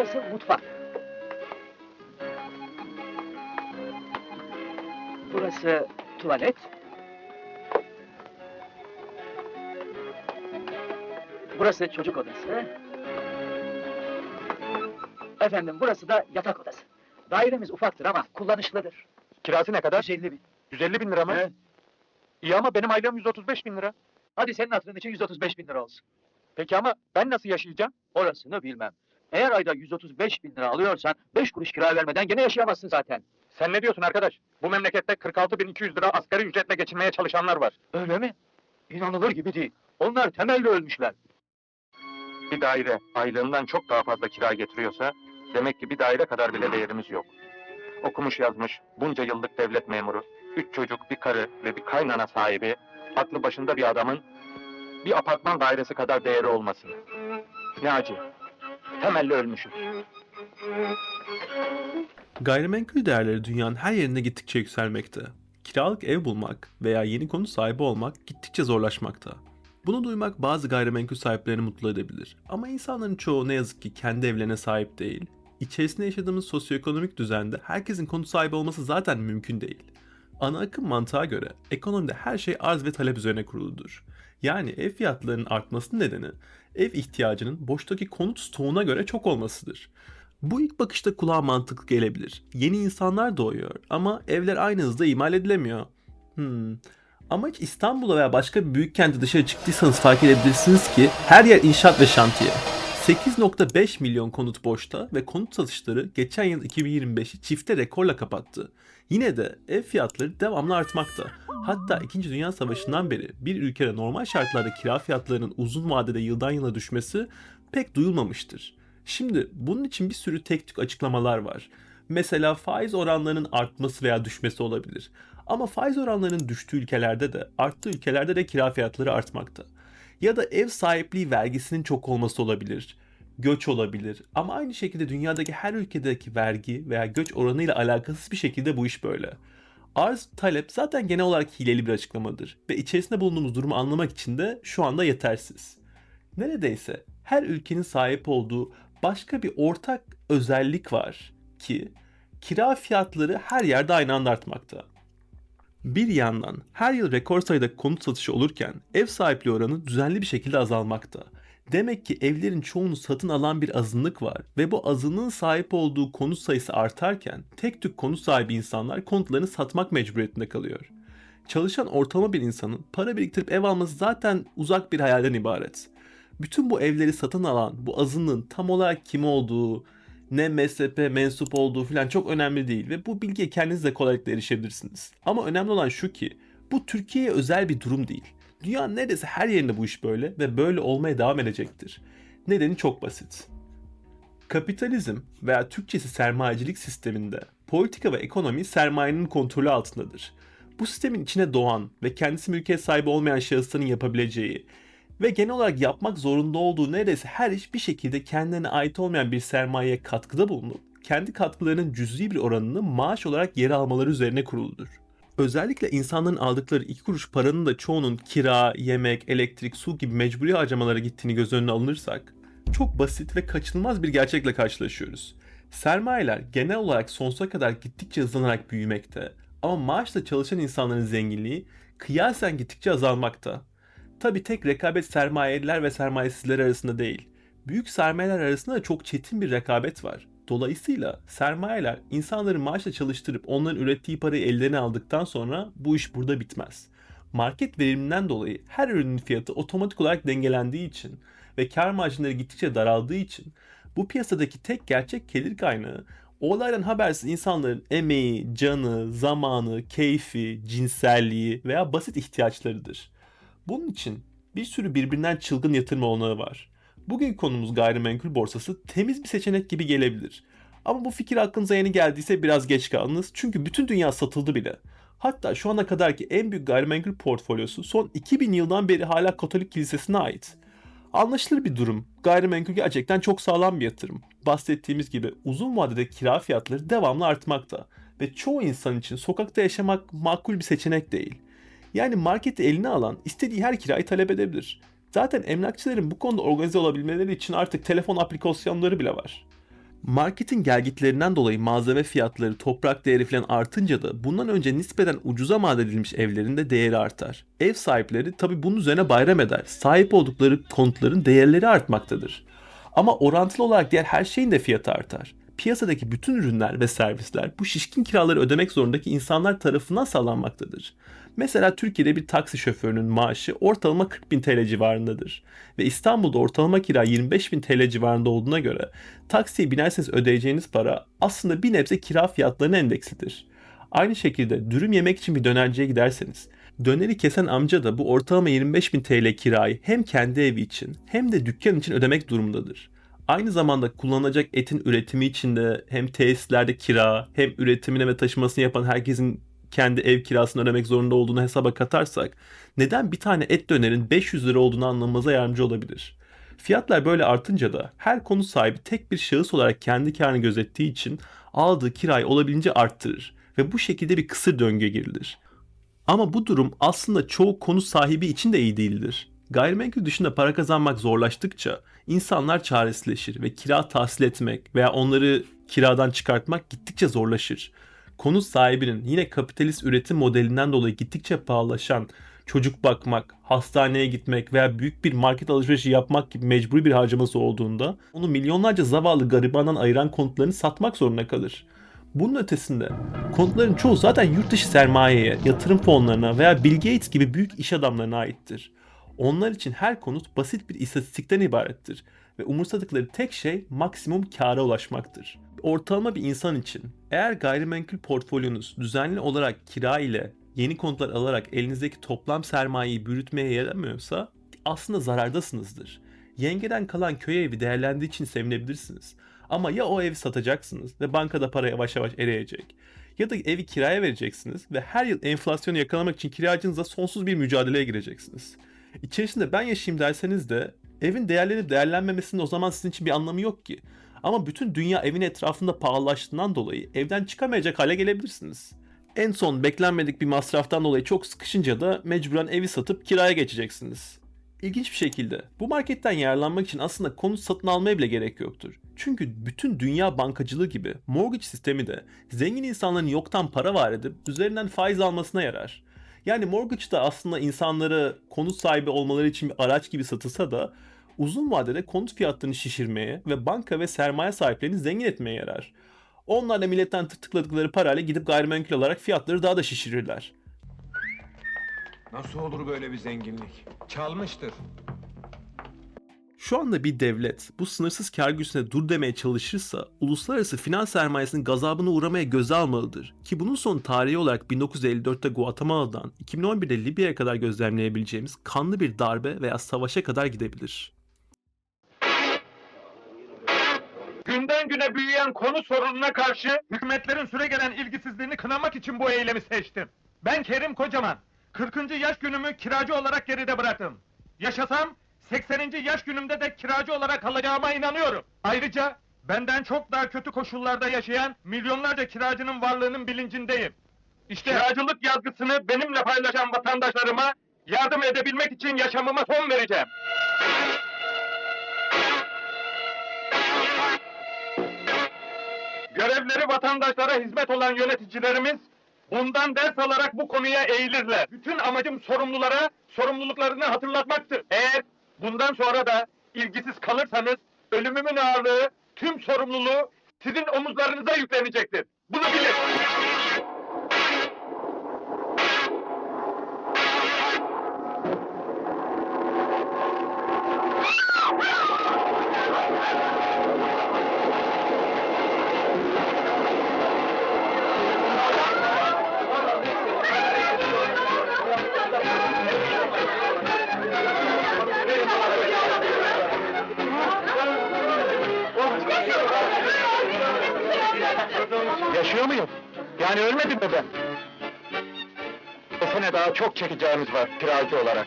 Burası mutfak. Burası tuvalet. Burası çocuk odası. Efendim burası da yatak odası. Dairemiz ufaktır ama kullanışlıdır. Kirası ne kadar? 150 bin. 150 bin lira mı? He? İyi ama benim aylığım 135 bin lira. Hadi senin hatırın için 135 bin lira olsun. Peki ama ben nasıl yaşayacağım? Orasını bilmem. Eğer ayda 135 bin lira alıyorsan 5 kuruş kira vermeden gene yaşayamazsın zaten. Sen ne diyorsun arkadaş? Bu memlekette 46.200 lira asgari ücretle geçinmeye çalışanlar var. Öyle mi? İnanılır gibi değil. Onlar temelli ölmüşler. Bir daire aylığından çok daha fazla kira getiriyorsa demek ki bir daire kadar bile değerimiz yok. Okumuş yazmış, bunca yıllık devlet memuru, 3 çocuk, bir karı ve bir kaynana sahibi, aklı başında bir adamın bir apartman dairesi kadar değeri olmasın. Ne acı. Temelli ölmüşüz. Gayrimenkul değerleri dünyanın her yerinde gittikçe yükselmekte. Kiralık ev bulmak veya yeni konut sahibi olmak gittikçe zorlaşmakta. Bunu duymak bazı gayrimenkul sahiplerini mutlu edebilir. Ama insanların çoğu ne yazık ki kendi evlerine sahip değil. İçerisinde yaşadığımız sosyoekonomik düzende herkesin konut sahibi olması zaten mümkün değil. Ana akım mantığa göre ekonomide her şey arz ve talep üzerine kuruludur. Yani ev fiyatlarının artmasının nedeni ev ihtiyacının boştaki konut stoğuna göre çok olmasıdır. Bu ilk bakışta kulağa mantıklı gelebilir. Yeni insanlar doğuyor ama evler aynı hızda imal edilemiyor. Ama hiç İstanbul'a veya başka bir büyük kente dışarı çıktıysanız fark edebilirsiniz ki her yer inşaat ve şantiye. 8.5 milyon konut boşta ve konut satışları geçen yıl 2025'i çifte rekorla kapattı. Yine de ev fiyatları devamlı artmakta. Hatta 2. Dünya Savaşı'ndan beri bir ülkede normal şartlarda kira fiyatlarının uzun vadede yıldan yıla düşmesi pek duyulmamıştır. Şimdi bunun için bir sürü tek tük açıklamalar var. Mesela faiz oranlarının artması veya düşmesi olabilir. Ama faiz oranlarının düştüğü ülkelerde de arttığı ülkelerde de kira fiyatları artmakta. Ya da ev sahipliği vergisinin çok olması olabilir. Göç olabilir. Ama aynı şekilde dünyadaki her ülkedeki vergi veya göç oranıyla alakasız bir şekilde bu iş böyle. Arz talep zaten genel olarak hileli bir açıklamadır ve içerisinde bulunduğumuz durumu anlamak için de şu anda yetersiz. Neredeyse her ülkenin sahip olduğu başka bir ortak özellik var ki kira fiyatları her yerde aynı anda artmakta. Bir yandan her yıl rekor sayıda konut satışı olurken ev sahipliği oranı düzenli bir şekilde azalmakta. Demek ki evlerin çoğunu satın alan bir azınlık var ve bu azınlığın sahip olduğu konut sayısı artarken tek tük konut sahibi insanlar konutlarını satmak mecburiyetinde kalıyor. Çalışan ortalama bir insanın para biriktirip ev alması zaten uzak bir hayalden ibaret. Bütün bu evleri satın alan bu azınlığın tam olarak kim olduğu, ne mezhepe mensup olduğu falan çok önemli değil ve bu bilgiye kendiniz de kolaylıkla erişebilirsiniz. Ama önemli olan şu ki bu Türkiye'ye özel bir durum değil. Dünyanın neredeyse her yerinde bu iş böyle ve böyle olmaya devam edecektir. Nedeni çok basit. Kapitalizm veya Türkçesi sermayecilik sisteminde politika ve ekonomi sermayenin kontrolü altındadır. Bu sistemin içine doğan ve kendisi mülkiyet sahibi olmayan şahısların yapabileceği ve genel olarak yapmak zorunda olduğu neredeyse her iş bir şekilde kendine ait olmayan bir sermayeye katkıda bulunup kendi katkılarının cüzi bir oranını maaş olarak geri almaları üzerine kuruludur. Özellikle insanların aldıkları 2 kuruş paranın da çoğunun kira, yemek, elektrik, su gibi mecburi harcamalara gittiğini göz önüne alınırsak çok basit ve kaçınılmaz bir gerçekle karşılaşıyoruz. Sermayeler genel olarak sonsuza kadar gittikçe hızlanarak büyümekte ama maaşla çalışan insanların zenginliği kıyasen gittikçe azalmakta. Tabi tek rekabet sermayeliler ve sermayesizler arasında değil. Büyük sermayeler arasında da çok çetin bir rekabet var. Dolayısıyla sermayeler insanları maaşla çalıştırıp onların ürettiği parayı ellerine aldıktan sonra bu iş burada bitmez. Market veriminden dolayı her ürünün fiyatı otomatik olarak dengelendiği için ve kar marjları gittikçe daraldığı için bu piyasadaki tek gerçek gelir kaynağı o olaydan habersiz insanların emeği, canı, zamanı, keyfi, cinselliği veya basit ihtiyaçlarıdır. Bunun için bir sürü birbirinden çılgın yatırım olanağı var. Bugün konumuz gayrimenkul borsası temiz bir seçenek gibi gelebilir. Ama bu fikir aklınıza yeni geldiyse biraz geç kaldınız çünkü bütün dünya satıldı bile. Hatta şu ana kadarki en büyük gayrimenkul portfolyosu son 2000 yıldan beri hala Katolik Kilisesi'ne ait. Anlaşılır bir durum. Gayrimenkul gerçekten çok sağlam bir yatırım. Bahsettiğimiz gibi uzun vadede kira fiyatları devamlı artmakta ve çoğu insan için sokakta yaşamak makul bir seçenek değil. Yani marketi eline alan istediği her kirayı talep edebilir. Zaten emlakçıların bu konuda organize olabilmeleri için artık telefon aplikasyonları bile var. Marketin gelgitlerinden dolayı malzeme fiyatları, toprak değeri falan artınca da bundan önce nispeten ucuza mal edilmiş evlerin de değeri artar. Ev sahipleri tabi bunun üzerine bayram eder. Sahip oldukları konutların değerleri artmaktadır. Ama orantılı olarak diğer her şeyin de fiyatı artar. Piyasadaki bütün ürünler ve servisler bu şişkin kiraları ödemek zorundaki insanlar tarafından sağlanmaktadır. Mesela Türkiye'de bir taksi şoförünün maaşı ortalama 40.000 TL civarındadır. Ve İstanbul'da ortalama kira 25.000 TL civarında olduğuna göre taksiye binerseniz ödeyeceğiniz para aslında bir nebze kira fiyatlarına endekslidir. Aynı şekilde dürüm yemek için bir dönerciye giderseniz döneri kesen amca da bu ortalama 25.000 TL kirayı hem kendi evi için hem de dükkan için ödemek durumundadır. Aynı zamanda kullanılacak etin üretimi için de hem tesislerde kira hem üretimini ve taşımasını yapan herkesin kendi ev kirasını ödemek zorunda olduğunu hesaba katarsak neden bir tane et dönerin 500 lira olduğunu anlamamıza yardımcı olabilir. Fiyatlar böyle artınca da her konut sahibi tek bir şahıs olarak kendi karını gözettiği için aldığı kirayı olabildiğince arttırır ve bu şekilde bir kısır döngüye girilir. Ama bu durum aslında çoğu konut sahibi için de iyi değildir. Gayrimenkul dışında para kazanmak zorlaştıkça insanlar çaresizleşir ve kira tahsil etmek veya onları kiradan çıkartmak gittikçe zorlaşır. Konut sahibinin yine kapitalist üretim modelinden dolayı gittikçe pahalılaşan çocuk bakmak, hastaneye gitmek veya büyük bir market alışverişi yapmak gibi mecburi bir harcaması olduğunda onu milyonlarca zavallı garibandan ayıran konutlarını satmak zorunda kalır. Bunun ötesinde konutların çoğu zaten yurt dışı sermayeye, yatırım fonlarına veya Bill Gates gibi büyük iş adamlarına aittir. Onlar için her konut basit bir istatistikten ibarettir ve umursadıkları tek şey maksimum kâra ulaşmaktır. Ortalama bir insan için eğer gayrimenkul portfolyonuz düzenli olarak kira ile yeni konutlar alarak elinizdeki toplam sermayeyi büyütmeye yaramıyorsa aslında zarardasınızdır. Yengeden kalan köy evi değerlendiği için sevinebilirsiniz. Ama ya o evi satacaksınız ve bankada para yavaş yavaş eriyecek ya da evi kiraya vereceksiniz ve her yıl enflasyonu yakalamak için kiracınızla sonsuz bir mücadeleye gireceksiniz. İçerisinde ben yaşayayım derseniz de evin değerlenip değerlenmemesinin o zaman sizin için bir anlamı yok ki. Ama bütün dünya evin etrafında pahalılaştığından dolayı evden çıkamayacak hale gelebilirsiniz. En son beklenmedik bir masraftan dolayı çok sıkışınca da mecburen evi satıp kiraya geçeceksiniz. İlginç bir şekilde bu marketten yararlanmak için aslında konut satın almaya bile gerek yoktur. Çünkü bütün dünya bankacılığı gibi mortgage sistemi de zengin insanların yoktan para var edip üzerinden faiz almasına yarar. Yani mortgage da aslında insanlara konut sahibi olmaları için bir araç gibi satılsa da uzun vadede konut fiyatlarını şişirmeye ve banka ve sermaye sahiplerini zengin etmeye yarar. Onlar da milletten tırtıkladıkları parayla gidip gayrimenkul alarak fiyatları daha da şişirirler. Nasıl olur böyle bir zenginlik? Çalmıştır. Şu anda bir devlet bu sınırsız kar güçüne dur demeye çalışırsa uluslararası finans sermayesinin gazabına uğramaya göze almalıdır. Ki bunun sonu tarihi olarak 1954'te Guatemala'dan 2011'de Libya'ya kadar gözlemleyebileceğimiz kanlı bir darbe veya savaşa kadar gidebilir. Günden güne büyüyen konu sorununa karşı hükümetlerin süregelen ilgisizliğini kınamak için bu eylemi seçtim. Ben Kerim Kocaman, 40. yaş günümü kiracı olarak geride bıraktım. Yaşasam 80. yaş günümde de kiracı olarak kalacağıma inanıyorum. Ayrıca benden çok daha kötü koşullarda yaşayan milyonlarca kiracının varlığının bilincindeyim. İşte kiracılık yazgısını benimle paylaşan vatandaşlarıma yardım edebilmek için yaşamıma son vereceğim. Görevleri vatandaşlara hizmet olan yöneticilerimiz bundan ders alarak bu konuya eğilirler. Bütün amacım sorumlulara sorumluluklarını hatırlatmaktır. Eğer bundan sonra da ilgisiz kalırsanız ölümümün ağırlığı, tüm sorumluluğu sizin omuzlarınıza yüklenecektir. Bunu bilin. Yaşıyor muyum? Yani ölmedim mi ben? Bu sene daha çok çekeceğimiz var kiracı olarak.